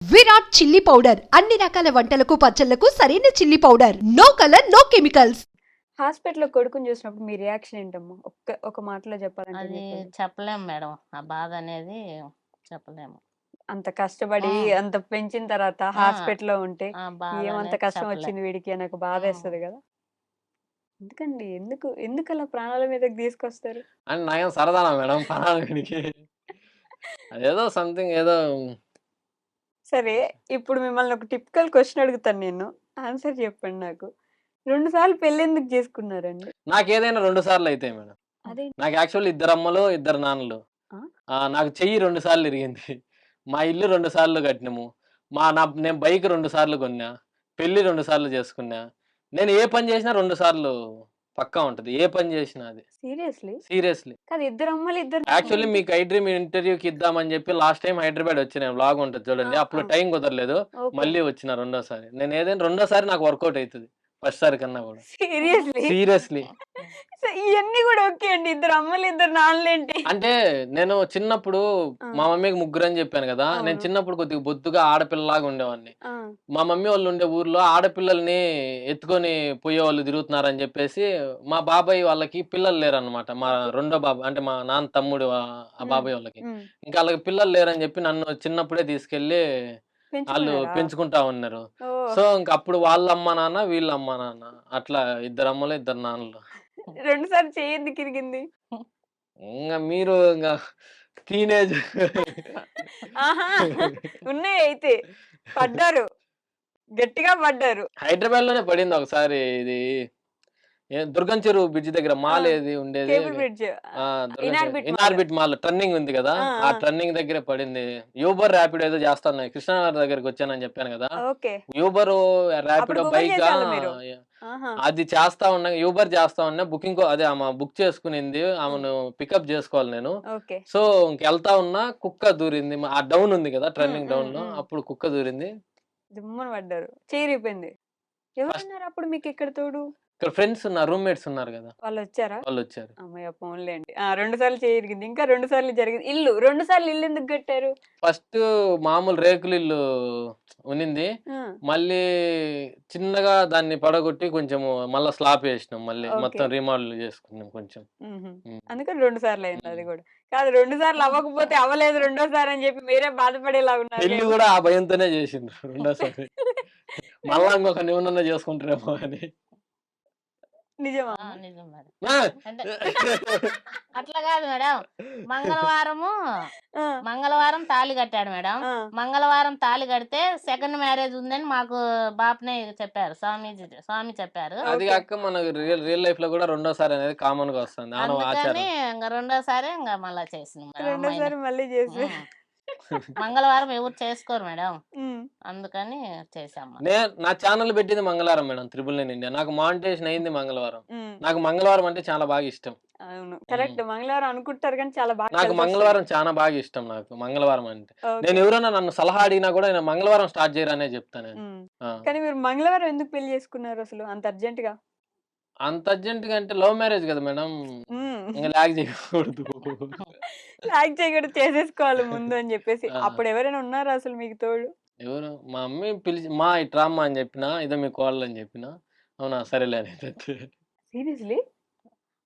Virat chilli powder అన్ని రకాల వంటలకు పచ్చళ్లకు సరైన chilli powder. No colour no chemicals. హాస్పిటల్‌లో కొడుకుని చూసినప్పుడు మీ రియాక్షన్ ఏంటమ్మా? ఒక మాటలో చెప్పాలంటే అది చెప్పండి. చెప్పలేము మేడం. ఆ బాధ అనేది చెప్పలేము. అంత కష్టపడి హ్మ్. అంత పెంచిన తర్వాత ఆ! హాస్పిటల్‌లో ఉంటే ఆ బాధ ఏమంత అనేది కష్టం చెప్పలేం. వచ్చింది వీడికి అని ఒక హ్మ్. బాధేస్తది గదా! ఎందుకండి? ఎందుకలా ప్రాణాల మీదకి తీసుకొస్తారు? అండ్ నాకేం సరదానా మేడం పనాలు వీడికి. అదేదో సంథింగ్ ఏదో సరే, ఇప్పుడు మిమ్మల్ని ఒక టిపికల్ క్వెషన్ అడుగుతాను నేను. ఆన్సర్ చెప్పండి నాకు. 2 సార్లు పెళ్లెందుకు చేసుకున్నారండి? నాకేదైనా 2 సార్లు అయితాయి మేడం. అదేంటి? నాకు యాక్చువల్లీ ఇద్దరమ్మలు, ఇద్దరు నాన్నలు. ఆ! నాకు చెయ్యి 2 సార్లు ఇరిగింది. మా ఇల్లు 2 సార్లు కట్టినము. నేను బైక్ 2 సార్లు కొన్నా. పెళ్లి 2 సార్లు చేసుకున్నా. నేను ఏ పని చేసినా 2 సార్లు పక్కా ఉంటది. ఏ పని చేసినా అది. సీరియస్‌లీ? సీరియస్‌లీ. కాదు, ఇద్దరు అమ్మలు, ఇద్దరు యాక్చువల్లీ నాన్నలంటే మీకు ఐ డ్రీమ్ ఇంటర్వ్యూకి ఇద్దామని చెప్పి లాస్ట్ టైమ్ హైదరాబాద్ వచ్చా నేను. వ్లాగ్ ఉంటది ఆ! చూడండి. అప్పుడు ఆ! టైం కుదరలేదు. ఓకే. మళ్ళీ వచ్చిన రెండోసారి. నేను ఏదైనా రెండోసారి నాకు వర్కౌట్ అయితది. ఫస్ట్ సారి కన్నా గూడా. సీరియస్‌లీ? సీరియస్‌లీ. ఇయన్నీ గూడా ఓకే అండి. ఇద్దరు అమ్మలు, ఇద్దరు నాన్నలేంటి? అంటే నేను చిన్నప్పుడు ఆ! మా మమ్మీకి ముగ్గురని చెప్పాను గదా! నేను అవును. చిన్నప్పుడు కొద్దిగా బొద్దుగా ఆడపిల్లలాగా ఉండేవాడిని. ఆ! మా మమ్మీ వాళ్ళు ఉండే ఊర్లో ఆడపిల్లల్ని ఎత్తుకొని పోయేవాళ్ళు తిరుగుతున్నారని జెప్పేసి, మా బాబాయ్ వాళ్ళకి పిల్లలు లేరనమాట. మా ఓకే. రెండో అంటే మా నాన్న తమ్ముడు ఆ హ్మ్. బాబాయ్ వాళ్ళకి. హ్మ్. ఇంకా ఆళ్ళకి పిల్లలు లేరని జెప్పి నన్ను చిన్నప్పుడే తీసుకెళ్ళి ఆళ్ళు పెంచుకున్నారా? పెంచుకుంటా ఉన్నారు. ఓహ్! సో, ఇంక అప్పుడు వాళ్ళ అమ్మ, నాన్న, వీళ్ళ అమ్మ, నాన్న అట్లా ఇద్దరు అమ్మలు, ఇద్దరు నాన్నలు. 2 సార్లు చెయ్యెందుకు ఇరిగింది? మీరు టీనేజ్ ఆహా! ఉన్నాయయితే. పడ్డారు. గట్టిగా పడ్డారు. హైదరాబాద్‌లోనే పడింది ఒకసారి ఇది దుర్గం చెరువు బ్రిడ్జ్ దగ్గర ఆ! మాల్ ఏది ఉండేది? Cable bridge. Durgam Cheruvu Inorbit mall. Inorbit mall turning ఉంది గదా! ఆ! ఆ ఆ! టర్నింగ్ దగ్గరే పడింది. యూబర్, ర్యాపిడో ఏదో చేస్తాన్నాయి. కృష్ణానగర్ దగ్గరికొచ్చానని చెప్పాను గదా! ఓకే. యూబరు, అప్పుడు ర్యాపిడో గూగుల్ బైకా చేసేవాళ్ళా మీరు? ఆహా! అది చేస్తా ఉన్నా యూబర్ చేస్తా ఉన్నా అదే ఆమె బుక్ చేసుకునింది. హ్మ్. ఆమెను పికప్ జేసుకోవాలి నేను. ఓకే. సో, ఇంకెళ్తా ఉన్నా కుక్క దూరింది. ఆ డౌన్ ఉంది గదా! హ్మ్. టర్నింగ్ హ్మ్. డౌన్‌లో హ్మ్. అప్పుడు కుక్క దూరింది. దిమ్మన పడ్డారు. చెయ్యిరిగిపోయింది. ఫస్ట్ ఎవరున్నారప్పుడు మీకిక్కడ తోడు? ఇక్కడ ఫ్రెండ్స్ ఉన్నారు. రూమ్‌మేట్స్ ఉన్నారు గదా! వాళ్ళొచ్చారా? వాళ్ళొచ్చారు. హమ్మయ్య! పోనీలెండి. ఆ! 2 సార్లు చెయ్యిరిగింది. ఇంకా 2 సార్లు జరిగింది. 2 సార్లు ఇల్లెందుకు కట్టారు? ఫస్టు మామూలు రేకులిల్లు ఉన్నింది. ఆ! మళ్ళీ చిన్నగా దాన్ని పడగొట్టి కొంచెము మళ్ళా స్లాబ్ ఏసినాం మళ్ళీ. ఓకే. మొత్తం రీమోడల్ చేసుకున్నాం కొంచెం. హుహు. హ్మ్. అందుకని 2 సార్లయింది అది హ్మ్. గూడా. కాదు, 2 సార్లు అవ్వకపోతే అవ్వలేదు రెండోసారి అని జెప్పి మీరే పెళ్లి బాధపడేలాగున్నారుగా గూడా ఆ భయంతోనే జేసిండ్రు రెండోసారి. మళ్ళా ఎందుకు? ఇంకొక నిమన్నన చేసుకుంటారేమో అని. నిజమా ఆ! అమ్మ? నిజం మేడం. ఆ! అంటే అట్లా గాదు మేడం. మంగళవారము ఆ! మంగళవారం తాళి కట్టాడు మేడం. ఆ! మంగళవారం తాళి కడితే సెకండ్ మ్యారేజ్ ఉందని మాకు బాపనే చెప్పారు. స్వామి చెప్పారు. అది ఓకే. గాక మనకు రియల్ రియల్ లైఫ్‌లో గూడా రెండోసారి అనేది కామన్‌గా వస్తుంది. అందుకని ఆచారం. ఇంగ రెండోసారి మళ్ళా చేసినాం ఆ అమ్మాయిని. రెండోసారి మళ్ళీ జేసారు. హ్మ్. మంగళవారం ఎవరు చేసుకోరు మేడం. హ్మ్. అందుకని చేశాం. నా ఛానెల్ పెట్టింది మంగళవారం మేడం 'త్రిబుల్9 ఇండియా'. నాకు మానిటైజేషన్ అయింది మంగళవారం. హ్మ్. నాకు మంగళవారం అంటే చాలా బాగా ఇష్టం. అవును. హ్మ్. కరెక్ట్. మంగళవారం అనుకుంటారు గానీ చాలా బాగా నాకు కలిసొస్తది. మంగళవారం చానా బాగా ఇష్టం నాకు. మంగళవారం అంటే. నేను ఓకే. ఎవరైనా నన్ను సలహా అడిగినా గూడా నేను మంగళవారం స్టార్ట్ జేయరనే జెప్తా నేను. హ్మ్. ఆ! కానీ మీరు మంగళవారం ఎందుకు పెళ్లి చేసుకున్నారసలు అంత అర్జెంట్‌గా? అంత అర్జెంట్‌గా అంటే లవ్ మ్యారేజ్ గదా మేడం. హ్మ్. ఇంగ లాగ్ జేయకూడదు. లాగ్ చేయకుండా చేసేసుకోవాలి ముందు అని జెప్పేసి. ఆ! అప్పుడెవరైనా ఉన్నారా అసలు మీకు తోడు? ఎవరు మా అమ్మ పిలిచి ఇటు రామ్మా అని జెప్పినా. ఇదో మీ కోడలని జెప్పినా. అవునా సరేలే అనేదంతే. సీరియస్‌లీ?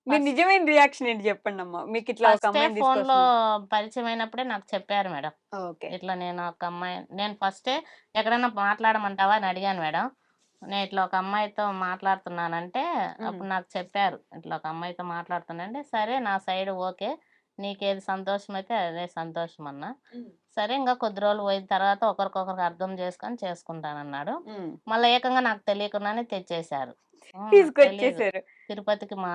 మీ ఫస్ట్ నిజమైన రియాక్షన్ ఏంటి జెప్పండమ్మా? మీకిట్లా ఒక ఫస్టే అమ్మాయిని ఫోన్‌లో తీసుకొస్తున్నాం. పరిచయమైనప్పుడే నాకు చెప్పారు మేడం. ఓకే. ఇట్లా నేను ఫస్టే ఎక్కడైనా మాట్లాడమంటావా అని అడిగాను మేడం. నేను ఇట్లా ఒక అమ్మాయితో మాట్లాడుతున్నానంటే, హ్మ్. అప్పుడు నాకు చెప్పారు. ఇట్లా ఒక అమ్మాయితో మాట్లాడుతున్నానంటే, సరే నా సైడ్ ఓకే. నీకేది సంతోషమైతే అదే సంతోషం అన్నా. హ్మ్. సరే ఇంగా కొద్ది రోజులు పోయిన తర్వాత ఒకరికొకరు అర్థం చేసుకొని చేసుకుంటానన్నాడు. హ్మ్. మళ్ళా ఏకంగా నాకు తెలియకుండానే తెచ్చేశారు. నాకు తెలీదు. తీసుకొచ్చేసారు. తిరుపతికి మా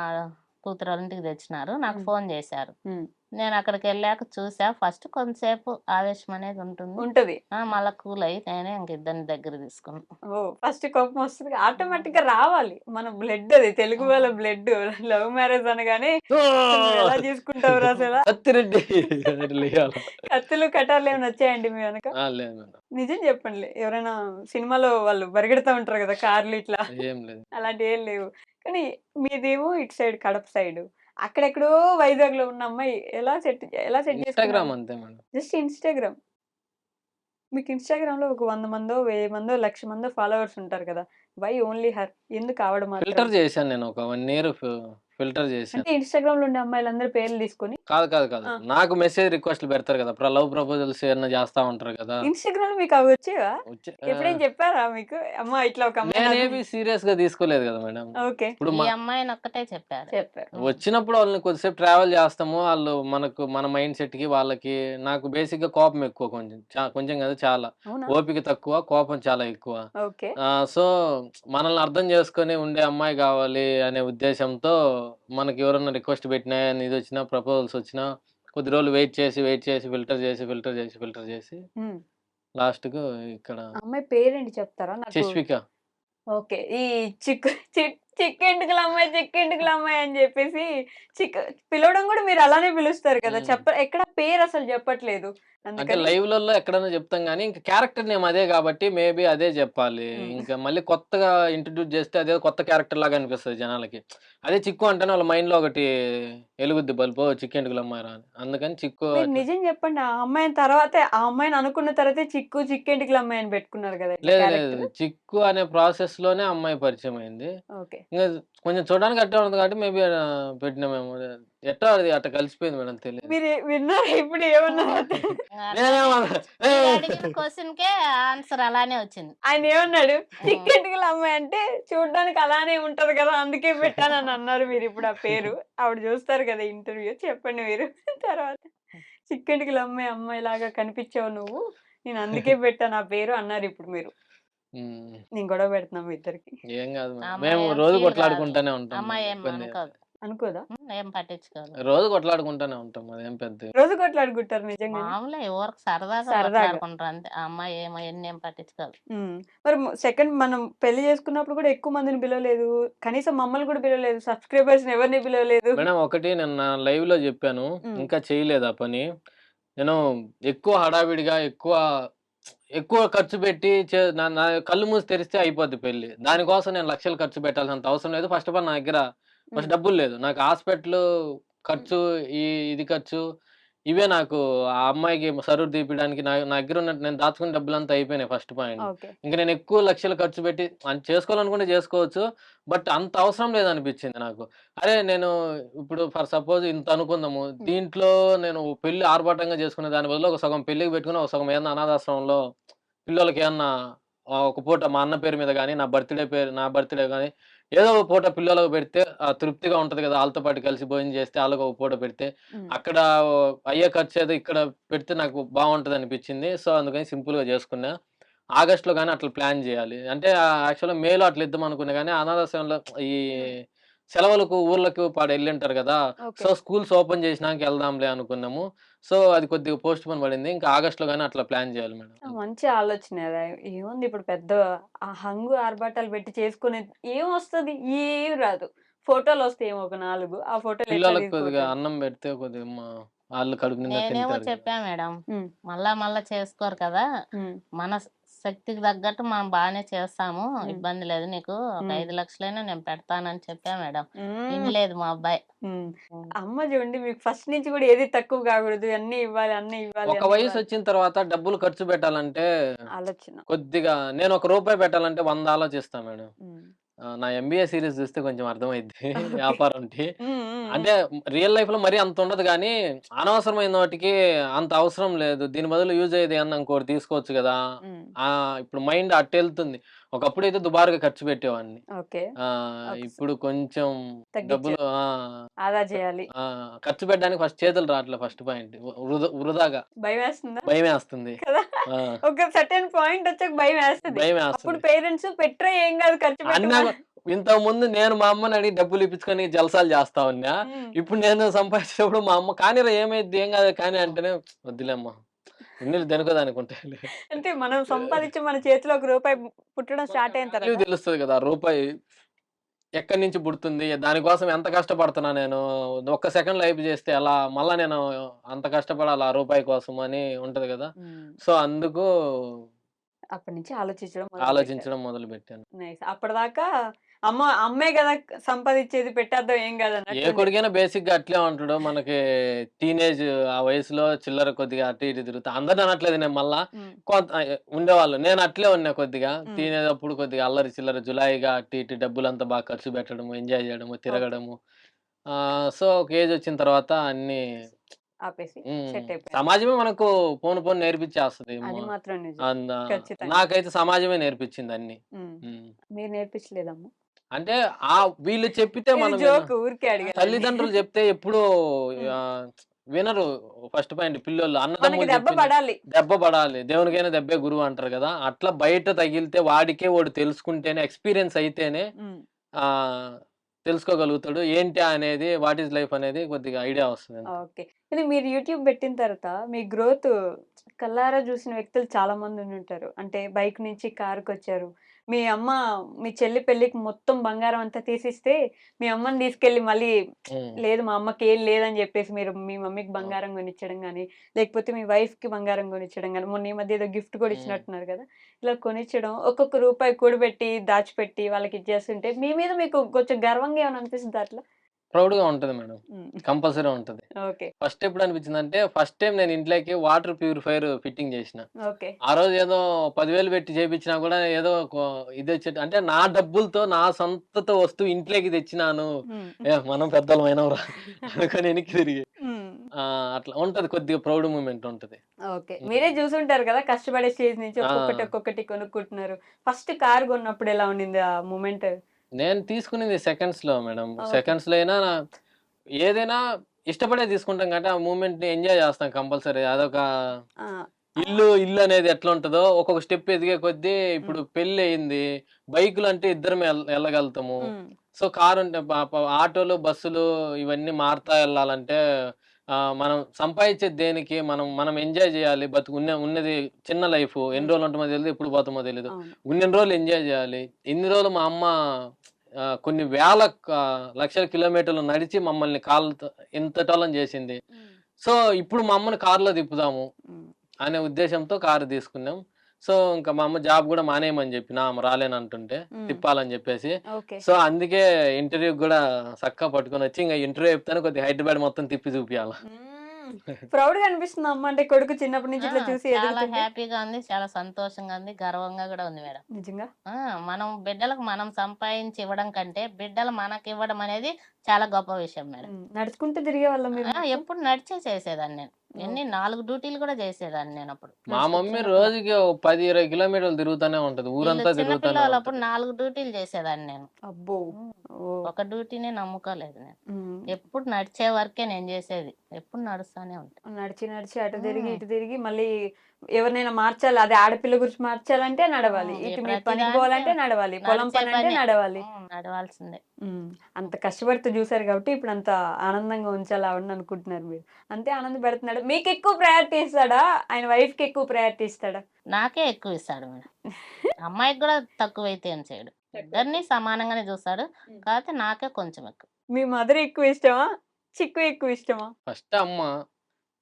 కూతురోళ్ళ ఇంటికి తెచ్చినారు. నాకు హ్మ్. ఫోను జేశారు. హ్మ్. నేనక్కడికెళ్ళాక చూసా. ఫస్ట్ కొంతసేపు ఆవేశం అనేది ఉంటుంది. ఉంటది. మళ్ళా కూల్ అయ్యి నేనే ఇంక ఇద్దరిని దగ్గరికి తీసుకున్నా. ఓహ్! ఫస్ట్ కోపమొస్తది. హ్మ్. ఆటోమేటిక్‌గా రావాలి. మన బ్లడ్ అది. తెలుగు వాళ్ళ హ్మ్. బ్లడ్. లవ్ మ్యారేజ్ అనగానే అసలు ఓహ్! నువ్వెలా చేసుకుంటావురా అసల? కత్తిరెడ్డి లెయ్యాల. కత్తులు, కటార్లేమైనా వచ్చాయండి మీ వెనక? లేదు మేడం. నిజం చెప్పండి. ఎవరైనా సినిమాలో వాళ్ళు పరిగెడతా ఉంటారు గదా! కార్లు ఇట్లా. ఏం లేదు. అలాంటియేం లేవు. కానీ మీదేమో ఇటు సైడ్ కడప సైడు. అక్కడెక్కడో వైజాగ్‌లో ఉన్న అమ్మాయి ఎలా సెట్ ఇన్‌స్టాగ్రామ్ చేసుకున్నారు? అంతే మేడం. Just Instagram. మీకు ఇన్‌స్టాగ్రామ్‌లో ఒక 100 మందో, 1000 మందో, 1,00,000 మందో ఫాలోవర్స్ ఉంటారు కదా! Why only her? ఎందుకు ఆవిడ మాత్రం? ఫిల్టర్ చేశాను నేను ఒక 1 ఇయర్ ఫిల్టర్ చేశాను. అంటే ఇన్‌స్టాగ్రామ్‌లో ఉండే అమ్మాయిలందరి పేర్లు తీసుకొని కాదు. ఆ! నాకు మెసేజ్ రిక్వెస్ట్‌లు పెడతారు కదా! లవ్ ప్రపోజల్స్ ఏమన్నా చేస్తా ఉంటారు కదా! ఇన్‌స్టాగ్రామ్‌లో మీకు అవి వచ్చేవా? వచ్చి ఎప్పుడైనా చెప్పారా మీకు? అమ్మ ఇట్లా ఒక అమ్మాయి నాకు నేనేమి సీరియస్‌గా తీసుకోలేదు కదా మేడం. ఓకే. ఇప్పుడు ఈ అమ్మాయిని ఒక్కటే చెప్పారు. చెప్పారు. వచ్చినప్పుడు వాళ్ళని కొద్దిసేపు ట్రావెల్ చేస్తాము. ఆళ్ళు మన మైండ్ సెట్‌కి వాళ్ళకి నాకు బేసిక్‌గా కోపం ఎక్కువ కొంచెం. కొంచెం కాదు చాలా. అవునా? ఓపిక తక్కువ, కోపం చాలా ఎక్కువ. ఓకే. సో, మనల్ని అర్థం చేసుకొని ఉండే అమ్మాయి కావాలి అనే ఉద్దేశంతో మనకి ఎవరన్నా రిక్వెస్ట్ పెట్టినా, ఇదొచ్చినా, ప్రపోజల్స్ వచ్చినా కొద్ది రోజులు వెయిట్ చేసి ఫిల్టర్ చేసి హ్మ్. లాస్ట్‌కు ఇక్కడ ఆ అమ్మాయి పేరేంటి చెప్తారా? నాకు శశ్విక. ఓకే. ఈ చిక్కు చిక్కెంటుకల అమ్మాయి అని జెప్పేసి పిలవడం గూడా మీరు అలానే పిలుస్తారు కదా! హ్మ్. ఎక్కడ పేరసలు జెప్పట్లేదు. అంటే అందుకని లైవ్‌లలో ఎక్కడైనా చెప్తాం గానీ, ఇంక క్యారెక్టర్ నేమ్ అదే గాబట్టి మేబీ అదే జెప్పాలి. హ్మ్. ఇంకా మళ్ళీ కొత్తగా ఇంట్రొడ్యూస్ జేస్తే అదేదో కొత్త క్యారెక్టర్ లాగా అనిపిస్తది జనాలకి. అదే చిక్కు అంటేనే వాళ్ళ మైండ్‌లో ఒకటి ఎలుగుద్ది బల్బు. ఓహ్! చిక్కెంటుకులమ్మాయిరా అని. అందుకని చిక్కు మీరు అట్లా. నిజం జెప్పండి. ఆ అమ్మాయిని అనుకున్న తర్వాతే చిక్కెంటుకల అమ్మాయి అని పెట్టుకున్నారు గదా! ఇట్లా లేదు. క్యారెక్టర్. చిక్కు అనే ప్రాసెస్‌లోనే అమ్మాయి పరిచయమైంది. ఓకే. ఇంగ కొంచెం చూడడానికి అట్టే ఉంది కాబట్టి మేబీ పెట్టినామేమో. ఎట్టో అది అట్ట కలిసిపోయింది మేడం తెలీదు. మీరు విన్నారా ఇప్పుడు ఏమన్నారో? నేనేమన్నా మీరు ఏయ్! అడిగిన క్వశ్చన్‌కే ఆన్సర్ అలానే వచ్చింది. ఆయన ఏమన్నాడు? హ్మ్. చిక్కెంటుకల అమ్మాయి అంటే చూడ్డానికి అలానే ఉంటది గదా! అందుకే పెట్టానని అన్నారు మీరిప్పుడు ఆ పేరు. ఆవిడ జూస్తారు గదా ఇంటర్వ్యూ. చెప్పండి మీరు తర్వాత. చిక్కెంటుకల అమ్మాయిలాగా కనిపించావు నువ్వు. నేను అందుకే పెట్టాను ఆ పేరు అన్నారిప్పుడు మీరు. హ్మ్. నేను గొడవ పెడుతున్నా మీ ఇద్దరికి. ఏం గాదు ఆ మేడం. అమ్మాయి మేము ఏం రోజు ఫీల్ కాదు. కొట్లాడుకుంటానే ఉంటాం. అమ్మాయి ఏం ఇబ్బంది ఏం అనుకోదు. లేదు. అనుకోదా? ఏం పట్టించుకోదు. రోజు కొట్లాడుకుంటానే ఉంటాం. అదేం పెద్ద రోజు కొట్లాడుకుంటారు నిజంగానే. మామూలే ఊరక సరదాగా సరదాగా. కొట్లాడుకుంటారు అంతే. ఆ అమ్మాయి ఏమో ఎన్నేం పట్టించుకోదు. హ్మ్. మరి సెకండ్ మనం పెళ్లి చేసుకున్నప్పుడు కూడా ఎక్కువ మందిని పిలవలేదు. కనీసం మమ్మల్ని కూడా పిలవలేదు. సబ్‌స్క్రైబర్స్‌ని ఎవరిని పిలవలేదు. మేడం ఒకటి నిన్న లైవ్‌లో జెప్పాను. హ్మ్. ఇంకా చేయలేదు ఆ పని. నేను ఎక్కువ హడావిడిగా ఎక్కువ ఖర్చు పెట్టి నా నా కళ్ళు మూసి తెరిస్తే అయిపోద్ది పెళ్లి. దానికోసం నేను లక్షలు ఖర్చు పెట్టాల్సినంత అవసరం లేదు. ఫస్ట్ ఆఫ్ ఆల్ నా దగ్గర హ్మ్. డబ్బులు లేదు. నాకు హాస్పిటలు హ్మ్. ఖర్చు, ఇది ఖర్చు ఇవే నాకు ఆ అమ్మాయికి సరువు తీపియడానికి నా దగ్గర ఉన్న నేను దాచుకున్న డబ్బులంతా అయిపోయినాయి ఫస్ట్ పాయింట్. ఓకే. ఇంక నేను ఎక్కువ లక్షలు ఖర్చు పెట్టి చేసుకోవాలనుకుంటే చేసుకోవచ్చు. బట్ అంత అవసరం లేదనిపించింది నాకు. అరే! నేను ఇప్పుడు ఫర్ సపోజ్ ఇంత అనుకుందాము. హ్మ్. దీంట్లో నేను పెళ్లి ఆర్భాటంగా చేసుకునే దాని బదులు ఒక సగం పెళ్ళికి పెట్టుకొని, ఒక సగం ఏదన్నా అనాథాశ్రమంలో పిల్లోలకేమన్నా ఒక పూట మా అన్న పేరు మీద గాని, నా బర్త్‌డే గాని ఏదో ఒక పూట పిల్లోలకు పెడితే తృప్తిగా ఉంటది గదా! ఆళ్ళతో పాటు కలిసి భోజనం చేస్తే ఆళ్ళకి ఒక పూట పెడితే, హ్మ్. అక్కడ అయ్యే ఖర్చేదో ఇక్కడ పెడితే నాకు బావుంటదనిపించింది. సో, అందుకని సింపుల్‌గా చేసుకున్నా. ఆగస్ట్‌లో గాని అట్లా ప్లాన్ జేయాలి. అంటే యాక్చువల్‌గా మేలో అట్లా ఇద్దామనుకున్నా గానీ, అనాథాశ్రమంలో ఈ హ్మ్. సెలవులకు, ఊర్లకు ఎళ్ళింటారు గదా! ఓకే. సో, స్కూల్స్ ఓపెన్ చేసినాక ఎళ్దాంలే అనుకున్నాము. సో, అది కొద్దిగా పోస్ట్‌పోన్ పడింది. ఇంకా ఆగస్ట్‌లో గాని అట్లా ప్లాన్ జేయాలి మేడం. ఆ! మంచి ఆలోచనే అది. ఏముంది ఇప్పుడు పెద్ద ఆ హంగు ఆర్భాటాలు పెట్టి చేసుకునేది ఏమొస్తది? ఏమి రాదు. ఫోటోలొస్తాయేమో ఒక 4. ఆ ఫోటోలు ఎట్లా పిల్లలకి కొద్దిగా తీసిపోతారు? అన్నం పెడితే కొద్దిగా ఆళ్ళు కడుపు నిండా నేనేమో తింటారు గదా! చెప్పా మేడం. హ్మ్. మళ్ళా చేసుకోరు కదా! హ్మ్. మన శక్తికి తగ్గట్టు మనం బానే చేస్తాము. హ్మ్. ఇబ్బంది లేదు నీకు. ఒక హ్మ్. 5,00,000 నేను పెడతానని చెప్పా మేడం. హ్మ్. ఇనలేదు మా అబ్బాయి. హ్మ్. హ్మ్. అమ్మ చూడండి మీకు ఫస్ట్ నుంచి కూడా ఏది తక్కువ కాకూడదు. అన్నీ ఇవ్వాలి, అన్నీ ఇవ్వాలి, ఒక అన్నీ ఇవ్వాలి. వయసొచ్చిన తర్వాత డబ్బులు ఖర్చు పెట్టాలంటే ఆలోచన. కొద్దిగా నేను ఒక రూపాయి పెట్టాలంటే 100 ఆలోచిస్తా మేడం. హ్మ్. నా ఎంబీఏ సీరీస్ చూస్తే కొంచెం అర్థమైద్ది ఓకే. వ్యాపారంకి. హ్మ్. హ్మ్. హ్మ్. అంటే రియల్ లైఫ్‌లో మరీ అంత ఉండదు గానీ, అనవసరమైన వాటికి అంత అవసరం లేదు. దీని బదులు యూజ్ అయ్యేది ఏమన్నా ఇంకోటి తీసుకోవచ్చు గదా! హ్మ్. ఇప్పుడు మైండ్ అట్టెళ్తుంది. ఒకప్పుడైతే దుబారుగా ఖర్చు పెట్టేవాడిని. ఓకే. ఇప్పుడు కొంచెం డబ్బులు తగ్గిచ్చారు. ఆదా చేయాలి. ఖర్చు పెట్టడానికి చేతులు రావట్లే ఫస్ట్ పాయింట్. వృధాగా భయమేస్తుందా? భయమేస్తుంది. కదా! ఆ! ఒక సర్టెన్ పాయింట్ వచ్చాక భయమేస్తది. అప్పుడు భయమేస్తుంది. పేరెంట్స్ పెట్టరా ఏం కాదు ఖర్చు అన్నా పెట్టమా ఇంతకుముందు నేను మా అమ్మని అడిగి డబ్బులు ఇప్పించుకొని జలసాలు చేస్తా ఉన్నా. హ్మ్. ఇప్పుడు నేను సంపాదించేటప్పుడు మా అమ్మ కానీరా ఏమైద్ది ఏం కాదు కానీ అంటేనే వద్దులేమ్మా. ఉన్నీళ్ళు దేనికో దానికి ఉంటాయిలే. అంటే మనం సంపాదించి మన చేతిలో ఒక రూపాయి పుట్టడం స్టార్ట్ అయిన వాల్యూ తర్వాత తెలుస్తది కదా! రూపాయి ఎక్కడి నుంచి పుడుతుంది? దానికోసం ఎంత కష్టపడుతున్నా నేను. ఒక్క సెకండ్ లైఫ్ చేస్తే ఎలా? మళ్ళా నేను అంత కష్టపడాలా ఆ రూపాయి కోసం అని ఉంటది కదా! హ్మ్. సో, అందుకు అప్పటి నుంచి ఆలోచించడం మొదలుపెట్టారు. ఆలోచించడం మొదలుపెట్టాను. నైస్. అప్పటిదాకా అమ్మే కదా సంపాదించేది, పెట్టేద్దాం ఏం కాదు ఏ అన్నట్టు. కొడుకైనా బేసిక్ గా అట్లే ఉంటాడు. మనకి టీనేజ్ ఆ వయసులో చిల్లర కొద్దిగా అటు ఇటు తిరుగుతా. అందరిని అనట్లేదు నేను మళ్ళా. కొంత ఉండేవాళ్ళు. నేను అట్లే ఉన్నా కొద్దిగా. టీనేజ్ అప్పుడు కొద్దిగా అల్లరి చిల్లర జులాయిగా అటు ఇటు డబ్బులంతా బాగా ఖర్చు పెట్టడము, ఎంజాయ్ చేయడము, తిరగడము. సో ఒక ఏజ్ వచ్చిన తర్వాత అన్ని ఆపేసి సెట్ అయిపోయారు. సమాజమే మనకు పోను పోను నేర్పించేస్తది. అది మాత్రం నిజం. అంద ఖచ్చితంగా. నాకైతే సమాజమే నేర్పించింది అన్ని. మీరు నేర్పించలేదమ్మా? అంటే వీళ్ళు చెప్పితే మనం జోక్ ఊరికే అడిగా. తల్లిదండ్రులు చెప్తే ఎప్పుడూ వినరు. ఫస్ట్ పాయింట్ పిల్లోళ్ళు మనకి అన్నదమ్ములు దెబ్బ చెప్పింది పడాలి. దెబ్బ పడాలి. దేవునికైనా దెబ్బే గురువు అంటారు కదా! అట్లా బయట తగిలితే వాడికే వాడు తెలుసుకుంటేనే ఎక్స్‌పీరియన్స్ అయితేనే ఆహ్, తెలుసుకోగలుగుతాడు. ఏంటి అనేది వాట్ ఈస్ లైఫ్ అనేది కొద్దిగా ఐడియా వస్తది. ఓకే. కానీ మీరు యూట్యూబ్ పెట్టిన తర్వాత మీ గ్రోత్ కళ్ళారా చూసిన వ్యక్తులు చాలా మంది ఉండుంటారు. అంటే బైక్ నుంచి కారుకొచ్చారు. మీ అమ్మ మీ చెల్లి పెళ్ళికి మొత్తం బంగారం అంతా తీసిస్తే, మీ అమ్మని తీసుకెళ్ళి మళ్ళీ లేదు మా అమ్మకి ఏం లేదని చెప్పేసి మీరు మీ మమ్మీకి బంగారం కొనిచ్చడం గానీ, లేకపోతే మీ వైఫ్‌కి బంగారం కొనిచ్చడం గానీ, మొన్న ఈ మధ్య ఏదో గిఫ్ట్ కూడా ఇచ్చినట్టున్నారు కదా! ఇలా కొనిచ్చడం, ఒక్కొక్క రూపాయి కూడబెట్టి, దాచిపెట్టి వాళ్ళకి ఇచ్చేస్తుంటే మీ మీద మీకు కొంచెం గర్వంగా ఏమైనా అనిపిస్తుందా అట్లా? ప్రౌడ్‌గా ఉంటది మేడం. కంపల్సరీ ఉంటది. ఓకే. ఫస్ట్ ఎప్పుడు అనిపించిందంటే ఫస్ట్ టైమ్ నేను ఇంట్లోకి వాటర్ ప్యూరిఫైయర్ ఫిట్టింగ్ చేసిన. ఓకే. ఆ రోజు ఏదో 10,000 పెట్టి చేపించినా కూడా ఏదో ఇదొచ్చేటి అంటే నా డబ్బులతో నా సొంతతో వస్తువు ఇంట్లోకి తెచ్చినాను. మనం పెద్దోళ్ళమైనాంరా అనుకోని వెనక్కి తిరిగి అట్లా ఉంటది. కొద్దిగా ప్రౌడ్ మూమెంట్ ఉంటది. ఓకే. మీరే చూసుంటారు కదా! కష్టపడే స్టేజ్ నుంచి ఒక్కొక్కటి కొనుక్కుంటున్నారు. ఫస్ట్ కార్ కొన్నప్పుడు ఎలా ఉండింది ఆ మూమెంట్? నేను తీసుకునేది సెకండ్స్‌లో మేడం. సెకండ్స్‌లో అయినా ఏదైనా ఇష్టపడే తీసుకుంటాం కాబట్టి ఆ మూమెంట్‌ని ఎంజాయ్ చేస్తాం కంపల్సరీ. అదొక ఇల్లు అనేది ఎట్లా ఉంటదో ఒక్కొక్క స్టెప్ ఎదిగే కొద్దీ ఇప్పుడు పెళ్లి అయింది. బైకులు అంటే ఇద్దరం వెళ్ళగలుగుతాము. సో కారు ఉంటే ఆటోలు, బస్సులు ఇవన్నీ మారుతా వెళ్ళాలంటే మనం సంపాదించేది దేనికి? మనం ఎంజాయ్ చేయాలి. ఉన్నది చిన్న లైఫ్. ఎన్ని రోజులు ఉంటామో తెలీదు. ఎప్పుడు పోతామో తెలీదు. ఉన్నన్ని రోజులు ఎంజాయ్ చేయాలి. ఇన్ని రోజులు మా అమ్మ కొన్ని వేల లక్షల కిలోమీటర్లు నడిచి మమ్మల్ని కాళ్ళతో ఇంతటోలం చేసింది. సో ఇప్పుడు మా అమ్మని కారులో తిప్పుదాము అనే ఉద్దేశంతో కారు తీసుకున్నాం. సో ఇంకా మా అమ్మ జాబ్ కూడా మానేయమని చెప్పిన ఆమె రాలేనంటుంటే తిప్పాలని చెప్పేసి. సో అందుకే ఇంటర్వ్యూ కూడా చక్కగా పట్టుకొని వచ్చి ఇంకా ఇంటర్వ్యూ చెప్తాను కొద్దిగా హైదరాబాద్ మొత్తం తిప్పి చూపియాల. ప్రౌడ్ గా అనిపిస్తుంది అమ్మ అంటే కొడుకు చిన్నప్పటి నుంచి ఇట్లా చూసి చాలా హ్యాపీగా ఉంది, చాలా సంతోషంగా ఉంది, గర్వంగా కూడా ఉంది మేడం. నిజంగా మనం బిడ్డలకు మనం సంపాదించి ఇవ్వడం కంటే బిడ్డలు మనకి ఇవ్వడం అనేది చాలా గొప్ప విషయం మేడం. నడుచుకుంటూ తిరిగే వాళ్ళం మీరు? ఎప్పుడు నడిచే చేసేదాన్ని నేను. ఎన్ని 4 డ్యూటీలు కూడా చేసేదాన్ని నేను అప్పుడు. మా మమ్మీ రోజుకి 10-20 కిలోమీటర్లు తిరుగుతూనే ఉంటది. ఊరంతా తిరుగుతానే. అప్పుడు 4 డ్యూటీలు చేసేదాన్ని నేను. అబ్బో. ఒక డ్యూటీనే నమ్ముకోలేదు నేను. ఎప్పుడు నడిచే వరకే నేను చేసేది. ఎప్పుడు నడుస్తానే ఉంటాను. నడిచి అటు తిరిగి ఇటు తిరిగి మళ్ళీ ఎవరినైనా మార్చాలి, అదే ఆడపిల్ల గురించి మార్చాలంటే నడవాలి, ఇటు మీరు పనికి పోవాలంటే నడవాలి, పొలం పని అంటే నడవాలి, నడవాల్సిందే. అంత కష్టపడుతూ చూసారు కాబట్టి ఇప్పుడు అంత ఆనందంగా ఉంచాలి ఆవిడని అనుకుంటున్నారు మీరు. అంతే ఆనంద పెడుతున్నాడు. మీకు ఎక్కువ ప్రయారిటీ ఇస్తాడా, ఆయన వైఫ్ కి ఎక్కువ ప్రయారిటీ ఇస్తాడా? నాకే ఎక్కువ ఇస్తాడు మేడం. అమ్మాయికి కూడా తక్కువ అయితే ఏం చేయడు. ఇద్దరిని సమానంగానే చూస్తాడు. కాకపోతే నాకే కొంచెం ఎక్కువ. మీ మదర్ ఎక్కువ ఇష్టమా, చిక్కు ఎక్కువ ఇష్టమా? ఫస్ట్ అమ్మ,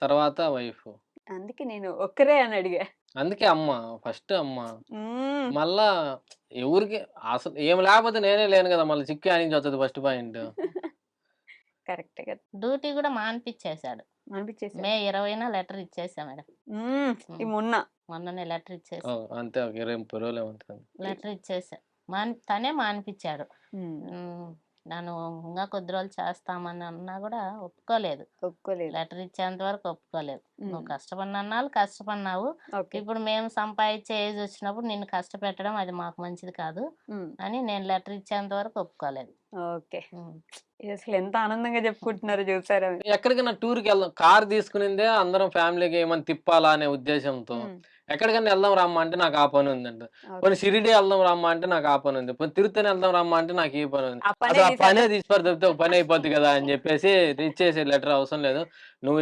తర్వాత వైఫ్. అందుకే నేను ఒక్కరే అని అడిగా. అందుకే అమ్మ ఫస్ట్ అమ్మ. మళ్ళా ఎవరికి అసలు ఏం లేకపోతే నేనే లేను కదా. మళ్ళీ చిక్కు నుంచి వస్తుంది ఫస్ట్ పాయింట్. కరెక్ట్ కదా. డ్యూటీ కూడా మానిపించేశాడు. మే 20న లెటర్ ఇచ్చేసా మేడం. మొన్ననే లెటర్ ఇచ్చేసా. అంతే ఒక 20 రోజులు ఏమంటుంది లెటర్ ఇచ్చేసా. తనే మానిపించాడు. నన్ను ఇంకా కొద్ది రోజులు చేస్తామని అన్నా కూడా ఒప్పుకోలేదు. లెటర్ ఇచ్చేంత వరకు ఒప్పుకోలేదు. నువ్వు కష్టపడినాళ్ళు కష్టపడినావు, ఇప్పుడు మేము సంపాదించే ఏజ్ వచ్చినప్పుడు నిన్ను కష్టపెట్టడం అది మాకు మంచిది కాదు అని నేను లెటర్ ఇచ్చేంత వరకు ఒప్పుకోలేదు. ఓకే. అసలు ఎంత ఆనందంగా చెప్పుకుంటున్నారు చూసారా? ఎక్కడికైనా టూర్కి వెళ్దాం, కార్ తీసుకునిందే అందరం ఫ్యామిలీకి ఏమైనా తిప్పాలా అనే ఉద్దేశంతో. ఎక్కడికైనా వెళ్దాం రమ్మా అంటే నాకు ఆ పని ఉందంట. కొన్ని షిరిడి వెళ్దాం రమ్మా అంటే నాకు ఆ పని ఉంది. తిరుత్తని వెళ్దాం రమ్మా అంటే నాకు ఈ పని ఉంది. అసలు ఆ పనే తీసిపారు తప్పితే ఒక పని అయిపోద్ది కదా అని చెప్పేసి ఇచ్చేసే లెటర్ అవసరం లేదు.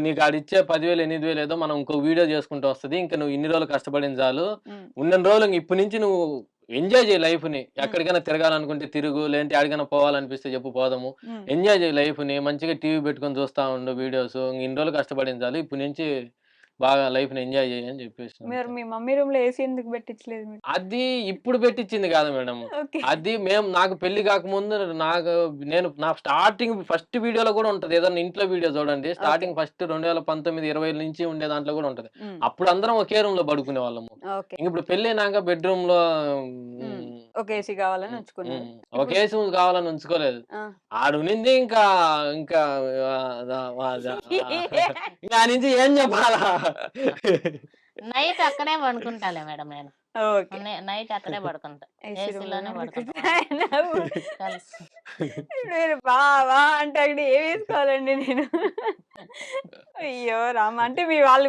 నీకు ఆడిచ్చే 10,000 8,000 ఏదో మనం ఇంకో వీడియో చేసుకుంటూ వస్తుంది. ఇంకా నువ్వు ఇన్ని రోజులు కష్టపడిన చాలు. ఉన్న రోజులు ఇప్పటి నుంచి నువ్వు ఎంజాయ్ చేయి లైఫ్ ని. ఎక్కడికైనా తిరగాలనుకుంటే తిరుగు, లేదంటే ఎక్కడికైనా పోవాలనిపిస్తే చెప్పు పోదాము. ఎంజాయ్ చేయి లైఫ్ ని. మంచిగా టీవీ పెట్టుకొని చూస్తా ఉండు వీడియోస్. ఇన్ని రోజులు కష్టపడించాలి, ఇప్పటి నుంచి బాగా లైఫ్‌ని ఎంజాయ్ చెయ్యి అని చెప్పేసి మీరు అంతే. మీ మమ్మీ రూమ్‌లో ఏసీ ఎందుకు పెట్టించలేదు మీరు? అది ఇప్పుడు పెట్టించింది కాదు మేడం. ఓకే. అది నాకు పెళ్లి కాకముందు నా స్టార్టింగ్ ఫస్ట్ వీడియోలో కూడా ఉంటది. ఏదన్నా ఇంట్లో వీడియో చూడండి. ఓకే. స్టార్టింగ్ ఫస్ట్ 2019, 20 నుంచి ఉండే దాంట్లో కూడా ఉంటది. హ్మ్. అప్పుడు అందరం ఒకే రూమ్‌లో పడుకునేవాళ్ళము. ఓకే. ఇప్పుడు పెళ్లయినాక బెడ్‌రూమ్‌లో హ్మ్. ఒక ఏసీ కావాలని ఉంచుకున్నారు. ఇప్పుడు ఒకేసి కావాలని ఉంచుకోలేదు. ఆ! ఆడునింది ఇంకా ఇంకా ఇంకా ఆ నుంచి ఏం చెప్పాలా? నైట్ అక్కడే పడుకుంటాలే మేడం నేను. ఓకే. నైట్ అక్కడే పడుకుంటా. ఏసీ రూమ్‌లోనే ఏసీలోనే పడుకుంటా. నవ్వు. కలిసి. మీరు బావా అంటే అక్కడ ఏమేసుకోవాలండి నేను? అయ్యో రామ! అంటే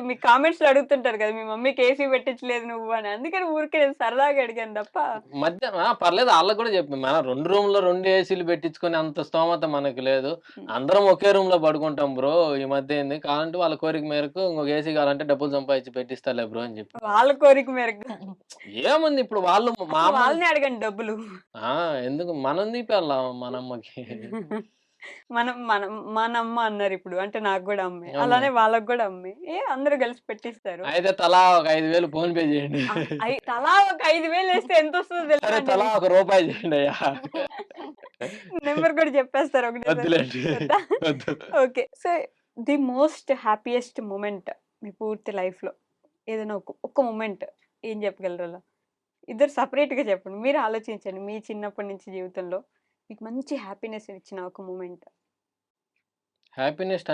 మీ కామెంట్స్‌లో అడుగుతుంటారు కదా! మీ మమ్మీకి ఏసీ పెట్టించలేదు నువ్వు అని. అందుకని ఊరికే నేను సరదాగా అడిగాను తప్ప పర్లేదు ఆళ్ళకి కూడా చెప్పాం. మనం 2 రూమ్‌లో 2 ఏసీలు పెట్టించుకునే అంత స్తోమత మనకు లేదు. హ్మ్. అందరం ఒకే రూమ్‌లో పడుకుంటాం బ్రో. ఈ మధ్య ఏంది కావాలంటే వాళ్ళ కోరిక మేరకు ఇంకొక ఏసీ కావాలంటే డబ్బులు సంపాదించి పెట్టిస్తాలే బ్రో అని చెప్పి. వాళ్ళ కోరిక మేరకు. ఏముంది ఇప్పుడు వాళ్ళు మా అసలు అమ్మని వాళ్ళనే అడగండి డబ్బులు. ఆ! ఎందుకు మనం తీపియాలా మనమ్మకి. మనం మనం మనమ్మ అన్నారిప్పుడు. అంటే నాకు గూడా అమ్మే. అవును. అలానే వాళ్ళకి గూడా అమ్మే. అందరూ కలిసి పెట్టిస్తారు. అయితే తలా ఒక 5,000 ఫోన్‌పే చేయండి. తలా ఒక 5,000 ఏస్తే ఎంతొస్తదో తెలుసా సరే అండి తలా మీకు? ఒక రూపాయి చేయండయ్యా. నంబర్ కూడా చెప్పేస్తారు ఒకటేసారి. వద్దులేండి. వద్దా? వద్దు. Okay. So, the most happiest moment మీ పూర్తి లైఫ్‌లో ఏదైనా ఒక్క మొమెంట్ ఏం చెప్పగలరు అలా? ఇద్దరు సెపరేట్‌గా చెప్పండి. మీరు ఆలోచించండి. మీ చిన్నప్పటి నుంచి జీవితంలో మీకు మంచి హ్యాపీనెస్ ఇచ్చిన ఒక మొమెంట్. హ్యాపీయెస్ట్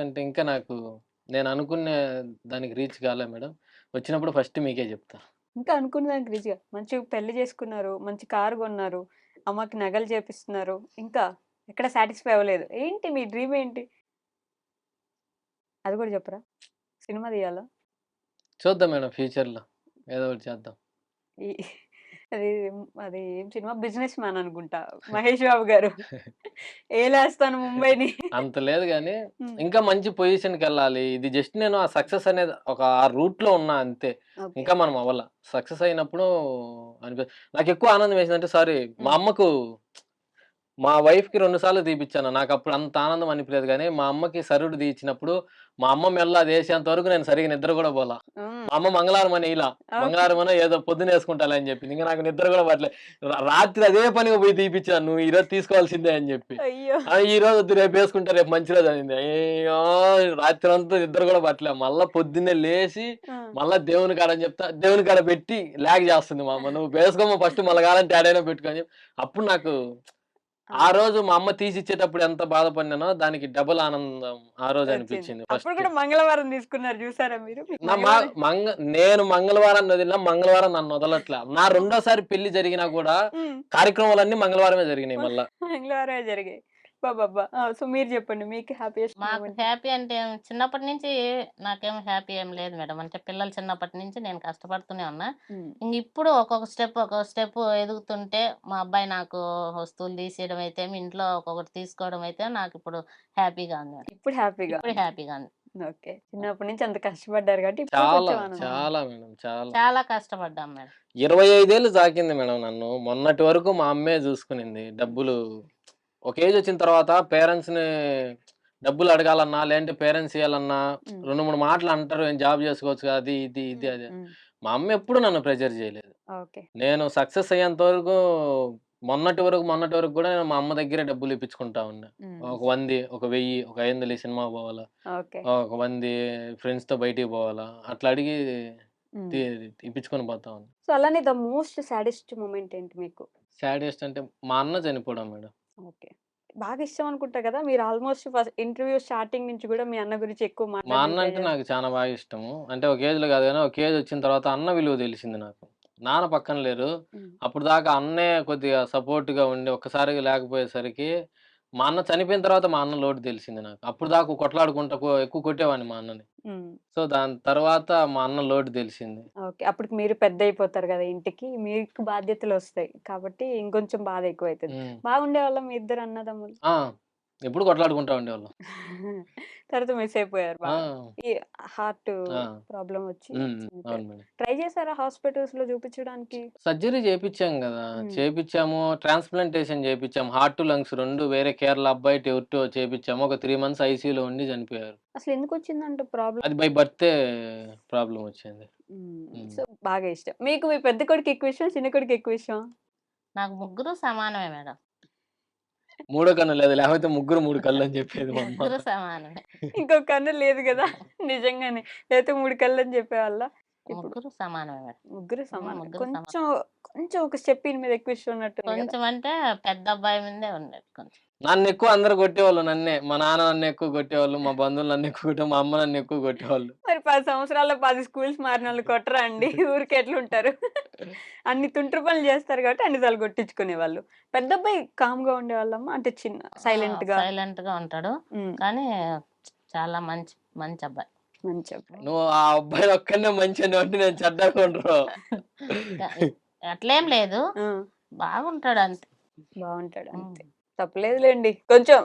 అంటే ఇంకా నేను అనుకునే దానికి రీచ్ కాలే మేడం. వచ్చినప్పుడు ఫస్ట్ మీకే చెప్తా. ఇంకా అనుకున్న దానికి రీచ్‌గా మంచిగా పెళ్లి చేసుకున్నారు. మంచి కారు కొన్నారు. అమ్మకి నగలు చేపిస్తున్నారు. ఇంకా ఎక్కడ సాటిస్ఫై అవ్వలేదు. ఏంటి మీ డ్రీమ్ ఏంటి? అది కూడా చెప్పరా? సినిమా తీయాలా? చూద్దాం మేడం ఫ్యూచర్‌లో ఏదో ఒకటి చేద్దాం. ఈ అది అది ఏం సినిమా 'బిజినెస్ మ్యాన్' అనుకుంటా. మహేష్ బాబు గారు. ఏలేస్తాను ముంబైని. అంత లేదు గానీ, హ్మ్. ఇంకా మంచి పొజిషన్‌కెళ్ళాలి. ఇది జస్ట్ నేను ఆ సక్సెస్ అనేది ఆ రూట్‌లో ఉన్నా అంతే. ఓకే. ఇంకా మనం అవ్వల. సక్సెస్ అయినప్పుడు అనిపి నాకెక్కువ ఆనందం వేసిందంటే మా హ్మ్. అమ్మకు మా వైఫ్‌కి 2 సార్లు తీపిచ్చాను. నాకప్పుడు అంత ఆనందం అనిపియలేదు గానీ, మా అమ్మకి సరుడు తీయించినప్పుడు, మా అమ్మ మెడలో అదేసేంత వరకు నేను సరిగ్గా నిద్ర గూడా పోలా. హ్మ్. మా అమ్మ మంగళవారం అని ఎయలా. ఓకే. మంగళవారమనో ఏదో పొద్దునేసుకుంటాలే అని జెప్పింది. ఇంక నాకు నిద్ర గూడా పట్టలే. రాత్రి అదే పనిగా పోయి తీపిచ్చాను. నువ్వు ఈరోజు తీసుకోవాల్సిందే అని జెప్పి. అయ్యో! ఈరోజు వద్దు రేపేసుకుంటా రేపు మంచి రోజు అనింది. అయ్యో! రాత్రంతా నిద్ర గూడా పట్టలే. మళ్ళా పొద్దున్నే లేసి, ఆ! మళ్ళా దేవుని కాడ అని జెప్తా. దేవుని కాడ పెట్టి లాగ్ జేస్తుంది మా అమ్మ. "నువ్వు వేసుకోమ్మా ఫస్ట్ మళ్ళా కావాలంటే యాడైనా పెట్టుకో" అని జెప్పి. అప్పుడు నాకు ఆ ఆ! రోజు మా అమ్మ తీసిచ్చేటప్పుడు ఎంత బాధపడినానో దానికి డబుల్ ఆనందం ఆ రోజు వచ్చింది. అనిపించింది అప్పుడు ఫస్ట్. కూడా మంగళవారం తీసుకున్నారు చూసారా మీరు? మీకు నా మా మంగళవారం మంగ నేను మంగళవారాన్ని వదిలినా, మంగళవారం నన్ను వదలట్ల. నా రెండోసారి పెళ్లి జరిగినా కూడా హ్మ్. కార్యక్రమాలన్నీ మంగళవారమే జరిగినాయి మళ్ళా. మంగళవారమే జరిగాయి. అబ్బబ్బబ్బా! సో, మీరు చెప్పండి మీకు హ్యాపీయెస్ట్ మాకు మూమెంట్? హ్యాపీ అంటే చిన్నప్పటి నుంచి నాకేం హ్యాపీ ఏం లేదు మేడం. అంటే పిల్లలు చిన్నప్పటి నుంచి నేను కష్టపడుతూనే ఉన్నా. హ్మ్. ఇప్పుడు ఒక్కొక్క స్టెప్ ఎదుగుతుంటే మా అబ్బాయి నాకు వస్తువులు తీసియడం అయితేమి, ఇంట్లో ఒక్కొక్కటి తీసుకోవడం అయితే నాకిప్పుడు హ్యాపీగా ఉంది మేడం. ఇప్పుడు హ్యాపీగా ఇప్పుడు ఉంది. హ్యాపీగా ఉంది. ఓకే. చిన్నప్పటి నుంచి అంత కష్టపడ్డారు కాబట్టి ఇప్పుడు చాలా, కొంచెం ఆనందం. చాలా మేడం. చాలా. చాలా కష్టపడ్డాం మేడం. 25 ఏళ్ళు సాకింది మేడం నన్ను. మొన్నటి వరకు మా అమ్మే చూసుకునింది. హ్మ్. డబ్బులు ఒక ఏజ్ వచ్చిన తర్వాత పేరెంట్స్‌ని డబ్బులు అడగాలన్నా, లేదంటే పేరెంట్స్ ఇయ్యాలన్నా హ్మ్. 2, 3 మాటలు అంటారు. "ఏం జాబ్ చేసుకోవచ్చు కదా!" అది, ఇది హ్మ్. అది. హ్మ్. మా అమ్మ ఎప్పుడు నన్ను ప్రెషర్ చేయలేదు. ఓకే. నేను సక్సెస్ అయ్యేంత వరకు మొన్నటి వరకు కూడా నేను మా అమ్మ దగ్గరే డబ్బులు ఇప్పించుకుంటా ఉన్నా. హ్మ్. ఒక 100, ఒక 1000, ఒక 500 ఈ సినిమాకి పోవాలా, ఓకే. ఒక 100 ఫ్రెండ్స్‌తో బయటికి పోవాలా, అట్లా అడిగి హ్మ్. తి ఇప్పించుకొని పోతా ఉన్నా. సో, అలానే ద మోస్ట్ సాడెస్ట్ మూమెంట్ ఏంటి మీకు? సాడెస్ట్ అంటే మా అన్న చనిపోవడం మేడం. ఓకే. బాగా ఇష్టం అనుకుంటా కదా! మీరు ఆల్‌మోస్ట్ ఫస్ట్ ఇంటర్వ్యూ స్టార్టింగ్ నుంచి గూడా మీ అన్న గురించి ఎక్కువ మా మాట్లాడడం అన్న ట్రై అంటే నాకు చేస్తున్నారు. చాలా బాగా ఇష్టము. అంటే ఒక ఏజ్‌లో కాదు గానీ, ఒక ఏజ్ వచ్చిన తర్వాత అన్న విలువ తెలిసింది నాకు. నాన్న పక్కన లేరు. హ్మ్. అప్పటిదాకా అన్నే కొద్దిగా సపోర్ట్‌గా ఉండి ఒక్కసారిగా లేకపోయేసరికి, మా అన్న చనిపోయిన తర్వాత మా అన్న లోటు తెలిసింది నాకు. అప్పటిదాకా కొట్లాడుకుంటా ఎక్కువ కొట్టేవాడిని మా అన్నని. హ్మ్. సో, దాని తర్వాత మా అన్న లోటు తెలిసింది. ఓకే. అప్పటికి మీరు పెద్దయిపోతారు గదా ఇంటికి. మీకు బాధ్యతలొస్తాయి. కాబట్టి ఇంకొంచెం బాధ ఎక్కువైతది. హ్మ్. బాగుండేవాళ్ళా మీ ఇద్దరు అన్నదమ్ములు? ఆ! ఎప్పుడు కొట్లాడుకుంటా ఉండేవాళ్ళం. తర్వాత మిస్ అయిపోయారు ఆ! బాగా. ఈ హార్ట్ ఆ! ప్రాబ్లమ్ వచ్చి హ్మ్. చనిపోయారు. అవును మేడం. ట్రై చేశారా హాస్పిటల్స్ లో చూపించడానికి? సర్జరీ చేపిచ్చాం గదా! హ్మ్. చేపిచ్చాము. ట్రాన్స్‌ప్లాంటేషన్ చేపిచ్చాము. హార్ట్, లంగ్స్ 2 వేరే కేరళ అబ్బాయి ఎవరితో చేపిచ్చాము. ఒక 3 మంత్స్ ఐసీయూలో ఉండి చనిపోయారు. అసలు ఎందుకు వచ్చిందంట ప్రాబ్లం? అది బై బర్తే ప్రాబ్లమ్ వచ్చింది. సో బాగా ఇష్టం. మీకు మీ పెద్ద కొడుకు ఎక్కువ ఇష్టం, చిన్న కొడుకు ఎక్కువ ఇష్టం? నాకు ముగ్గురు సమానమే మేడం. మూడో కన్ను లేదు. లేకపోతే ముగ్గురు 3 కళ్ళు అని చెప్పేది మా అమ్మ. ముగ్గురు సమానమే. ఇంకొక కన్ను లేదు కదా! నిజంగానే. లేకపోతే 3 కళ్ళని చెప్పేవాళ్ళా? ఇప్పుడు ముగ్గురు సమానమే మేడం. ముగ్గురు సమానం. ముగ్గురు సమానం. కొంచెం కొంచెం ఒక స్టెప్ ఈయన మీద ఎక్కువ ఇష్టం ఉన్నట్టుంది కదా! కొంచెం అంటే పెద్ద అబ్బాయి మీదే ఉండేది కొంచెం. నన్నెక్కువ అందరూ కొట్టేవాళ్ళు నన్నే. మా నాన్న నన్ను ఎక్కువ కొట్టేవాళ్ళు. మా బంధువులు నన్ను ఎక్కువ కొట్టే మా అమ్మ నన్ను ఎక్కువ కొట్టేవాళ్ళు. మరి 10 సంవత్సరాల్లో 10 స్కూల్స్ మారినోళ్ళు కొట్టరా అండి? ఊరికే ఎట్లుంటారు? అన్ని తుంట్ర పనులు చేస్తారు కాబట్టి అన్ని సార్లు కొట్టించుకునేవాళ్ళు. పెద్ద అబ్బాయి కామ్‌గా ఉండేవాళ్ళమ్మా? అంటే చిన్న సైలెంట్‌గా. సైలెంట్‌గా ఉంటాడు. కానీ చాలా మంచి మంచి అబ్బాయి. మంచి అబ్బాయి. నువ్వు ఆ అబ్బాయిని ఒక్కడినే మంచోడిని అంటే నేను చెడ్డకుండరు. అట్లేం లేదు. ఆ! బాగుంటాడు అంతే. బావుంటాడు అంతే. తప్పులేదులెండి. కొంచెం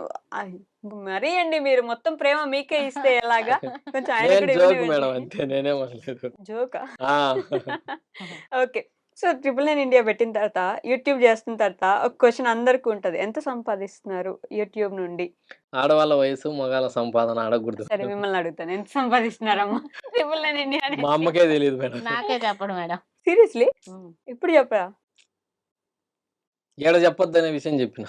మరీ అండి మీరు మొత్తం ప్రేమ మీకే ఇస్తే ఎలాగా? కొంచెం ఆయన నేను కూడా జోక్ ఇవ్వనివ్వండి. మేడం అంతే. నేనేమనలేదు. జోకా? ఆ! ఓకే. సో, 999 ఇండియా పెట్టిన తర్వాత, యూట్యూబ్ చేస్తున్న తర్వాత ఒక క్వెషన్ అందరికి ఉంటది. ఎంత సంపాదిస్తున్నారు యూట్యూబ్ నుండి? ఆడవాళ్ళ వయసు, మగాళ్ళ సంపాదన అడగకూడదు. సరే మిమ్మల్ని అడుగుతాను. ఎంత సంపాదిస్తున్నారమ్మా? 999 ఇండియా మా అనేసి. అమ్మకే తెలీదు మేడం. నాకే చెప్పడు మేడం. సీరియస్లీ? ఇప్పుడు చెప్పరా? ఈడ చెప్పొద్దనే విషయం చెప్పిన.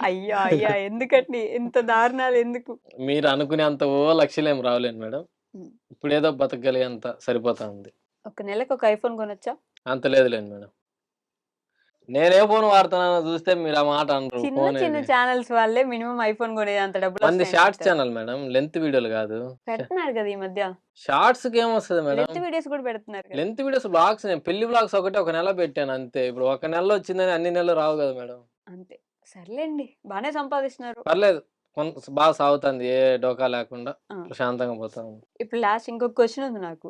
అయ్యా! అయ్యా! ఎందుకండి? ఇంత దారుణాలు ఎందుకు? మీరు అనుకునేంత లక్షలేం రావులేండి మేడం. హ్మ్. ఇప్పుడేదో బతకగలిగేంత సరిపోతా ఉంది. ఒక నెలకు ఒక ఐఫోన్ కొనొచ్చా? అంత లేదులేండి మేడం. నేనే ఫోన్ వాడుతున్నానో చూస్తే మీరు ఆ మాట అనరు. చిన్న ఫోన్ చిన్న ఏది? ఛానెల్స్ వాళ్ళే మినిమమ్ ఐఫోన్ కొనేంత డబ్బులు మంది వస్తాయని షార్ట్స్ చెప్తారు. Channel madam. లెంత్ వీడియోలు కాదు. పెడుతున్నారు కదా ఈ మధ్య. షార్ట్స్‌కి ఏమొస్తది మేడం? లెంత్ వీడియోస్ కూడా పెడుతున్నారు కదా. లెంత్ వీడియోస్ బ్లాగ్స్ నేను పెళ్లి బ్లాగ్స్ ఒకటే ఒక నెల పెట్టాను అంతే. ఇప్పుడు ఒక నెలలో వచ్చిందని అన్ని నెలలు రావు కదా మేడం. అంతే. సర్లేండి. బానే సంపాదిస్తున్నారు. పర్లేదు. బాగా సాగుతుంది. ఏ డోకా లేకుండా ఆ! ప్రశాంతంగా పోతా ఉంది. ఇప్పుడు లాస్ట్ ఇంకొక క్వెషన్ ఉంది నాకు.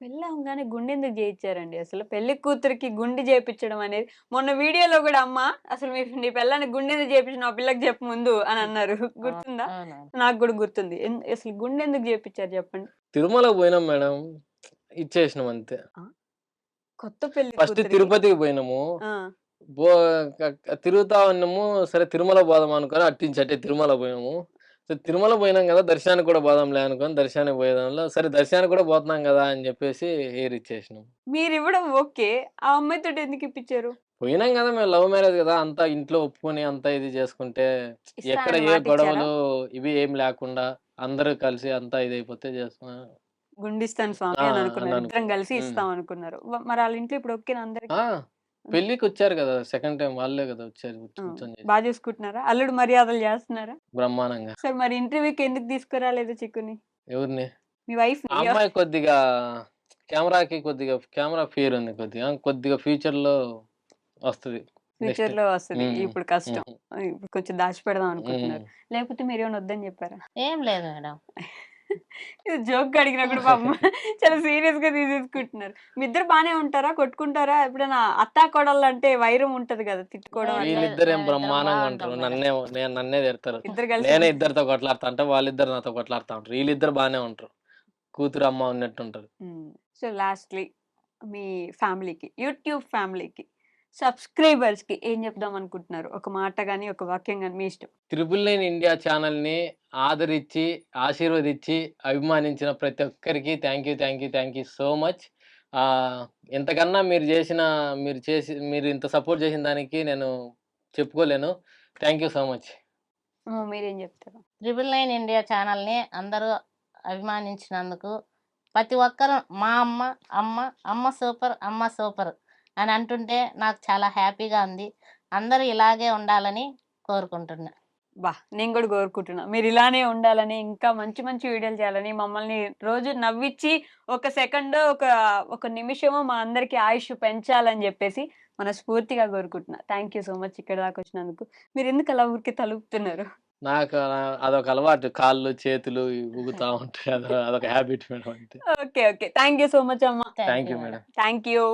పెళ్లి అవ్వగానే గుండె ఎందుకు చేయించారండి అసలు? పెళ్లి కూతురికి గుండె చేపించడం అనేది మొన్న వీడియోలో కూడా అమ్మ అసలు నీ పెళ్ళానికి గుండె ఎందుకు చేపించినావు? ఆ పిల్లకి చెప్పు ముందు అని అన్నారు. గుర్తుందా? అవునవును. నాకు కూడా గుర్తుంది. అసలు గుండె ఎందుకు చేపించారు చెప్పండి? తిరుమలకి పోయినాం మేడం. ఇచ్చేసినాం అంతే. ఆ! కొత్త పెళ్లి ఫస్ట్ కూతురికి. తిరుపతికి పోయినాము. ఆ! బో తిరుగుతా ఉన్నాము. సరే తిరుమల పోదాం అనుకోని అట్టించి అట్టే తిరుమల పోయినాము. సో తిరుమల పోయినాం కదా! దర్శనానికి కూడా పోదాంలే అనుకోని దర్శనానికి పోయేదాంలో సరే దర్శనానికి కూడా పోతున్నాం కదా! అని చెప్పేసి హెయిర్ ఇచ్చేసినాం. మీరివ్వడం ఓకే. ఆ అమ్మాయితోటి ఎందుకు ఇప్పించారు? పోయినాం కదా! మేము లవ్ మ్యారేజ్ కదా! అంతా ఇంట్లో ఒప్పుకొని అంతా ఇది చేసుకుంటే ఎక్కడ ఇస్తానని ఏ మాట ఇచ్చారా? గొడవలు ఇవి ఏం లేకుండా అందరూ కలిసి అంతా ఇదైపోతే చేసుకున్నాం. గుండిస్తాను స్వామి ఆ! అని అని అనుకున్నారు. ఇద్దరం అనుకున్నాం. కలిసి ఇస్తాం అనుకున్నారు. మరి ఆళ్ళ ఇంట్లో ఇప్పుడు ఓకేనా అందరికి? ఆ! పెళ్ళికొచ్చారు కదా! సెకండ్ టైమ్ వాళ్ళే కదా! వచ్చారు. ఆ! కూర్చొని చేశారు. బా చూసుకుంటున్నారా? అల్లుడు మర్యాదలు చేస్తున్నారా? బ్రహ్మాండంగా. సరే మరి ఇంటర్వ్యూకి ఎందుకు తీసుకురాలేదు చిక్కుని? ఎవరిని? మీ వైఫ్‌ని. ఆ అమ్మాయి కొద్దిగా కెమెరా ఫియర్ ఉంది కొద్దిగా. కొద్దిగా ఫ్యూచర్‌లో వస్తది. నెక్స్ట్. ఫ్యూచర్‌లో వస్తది. హ్మ్. ఇప్పుడు కష్టం. హుహు. ఇప్పుడు కొంచెం దాచిపెడదాం హ్మ్. అనుకుంటున్నారు. లేకపోతే మీరేమైనా వద్దని చెప్పారా? ఏం లేదు మేడం. ఇది జోక్‌గా అడిగినా కూడా పాపం చాలా సీరియస్‌గా తీసేసుకుంటున్నారు. మీ ఇద్దరు బానే ఉంటారా? కొట్టుకుంటారా? ఎప్పుడైనా అత్తా కోడళ్ళంటే వైరం ఉంటది కదా! తిట్టుకోవడం లేదు, అట్లా. లేదు. వీళ్ళిద్దరేం మేమిద్దరం బ్రహ్మాండంగా బాగుంటాం ఉంటారు. మేడం. నన్నే తిడతారు. ఇద్దరు కలిసి నేనే ఇద్దరితో కొట్లాడుతా అంటే వాళ్ళిద్దరు నాతో కొట్లాడుతా ఉంటారు. వీళ్ళిద్దరు బానే ఉంటారు. కూతురు, అమ్మ ఉన్నట్టుంటారు. సో లాస్ట్‌లీ మీ ఫ్యామిలీకి, యూట్యూబ్ ఫ్యామిలీకి, సబ్స్క్రైబర్స్‌కి ఏం చెప్దాం అనుకుంటున్నారు? ఒక మాట గాని, ఒక వాక్యం గాని మీ ఇష్టం. 999 ఇండియా ఛానల్‌ని ఆదరించి, ఆశీర్వదించి, అభిమానించిన ప్రతి ఒక్కరికి థాంక్ యూ సో మచ్. ఇంతకన్నా మీరు ఇంత సపోర్ట్ చేసిన దానికి నేను చెప్పుకోలేను. Thank you so much. మీరేం చెప్తారు? 999 ఇండియా ఛానల్‌ని అందరూ అభిమానించినందుకు ప్రతి ఒక్కరు మా అమ్మ సూపర్ అని అంటుంటే నాకు చాలా హ్యాపీగా ఉంది. అందరూ ఇలాగే ఉండాలని కోరుకుంటున్నా. నేను కూడా కోరుకుంటున్నా. మీరు ఇలానే ఉండాలని, ఇంకా మంచి మంచి వీడియోలు చేయాలని, మమ్మల్ని రోజు నవ్విచ్చి ఒక సెకండో, ఒక నిమిషమో మా అందరికి ఆయుష్ పెంచాలని చెప్పేసి మనస్ఫూర్తిగా కోరుకుంటున్నా. థాంక్ యూ సో మచ్ ఇక్కడి దాకా వచ్చినందుకు. మీరెందుకు అలా ఊరికే తలుపుతున్నారు? నాకు అదొక అలవాటు. కాళ్ళు, చేతులు ఊగుతా ఉంటాయి. అదొక హ్యాబిట్ మేడం అంతే. Okay. Thank you so much అమ్మ. Thank thank you you madam. Madam. Thank you.